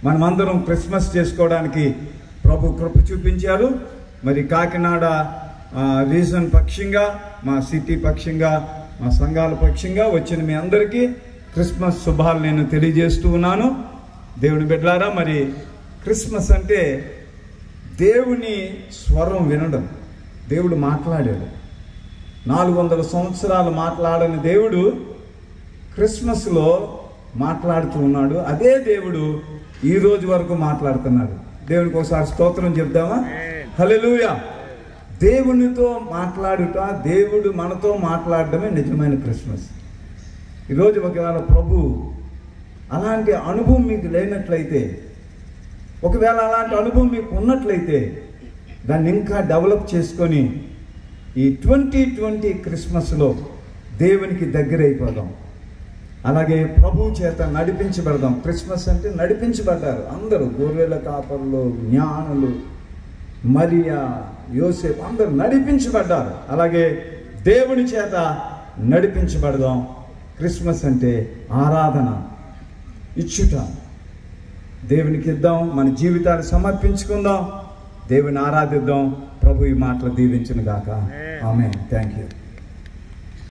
మనమందరం క్రిస్మస్ చేసుకోవడానికి ప్రభు కృప చూపించారు. మరి కాకినాడ రీజన్ పక్షంగా, మా సిటీ పక్షంగా, మా సంఘాల పక్షంగా వచ్చిన మీ అందరికీ క్రిస్మస్ శుభాలు నేను తెలియజేస్తూ ఉన్నాను. దేవుని బిడ్డలారా, మరి క్రిస్మస్ అంటే దేవుని స్వరం వినడం. దేవుడు మాట్లాడాడు. 400 సంవత్సరాలు మాట్లాడని దేవుడు క్రిస్మస్లో మాట్లాడుతూ ఉన్నాడు. అదే దేవుడు ఈ రోజు వరకు మాట్లాడుతున్నాడు. దేవునికి ఒకసారి స్తోత్రం చెప్దామా? హల్లెలూయా. దేవునితో మాట్లాడుట, దేవుడు మనతో మాట్లాడడమే నిజమైన క్రిస్మస్. ఈరోజు ఒకవేళ ప్రభు అలాంటి అనుభవం మీకు లేనట్లయితే, ఒకవేళ అలాంటి అనుభవం మీకు ఉన్నట్లయితే దాన్ని ఇంకా డెవలప్ చేసుకొని ఈ 2020 క్రిస్మస్లో దేవునికి దగ్గర అయిపోదాం. అలాగే ప్రభు చేత నడిపించబడదాం. క్రిస్మస్ అంటే నడిపించబడ్డారు అందరూ. గొర్రెల కాపరులు, జ్ఞానులు, మరియా, యోసేపు అందరూ నడిపించబడ్డారు. అలాగే దేవుని చేత నడిపించబడదాం. క్రిస్మస్ అంటే ఆరాధన, ఇచ్చుట. దేవునికి ఇద్దాం, మన జీవితాన్ని సమర్పించుకుందాం, దేవుని ఆరాధిద్దాం. ప్రభు ఈ మాటలు దీవించును గాక. ఆమేన్. Thank you.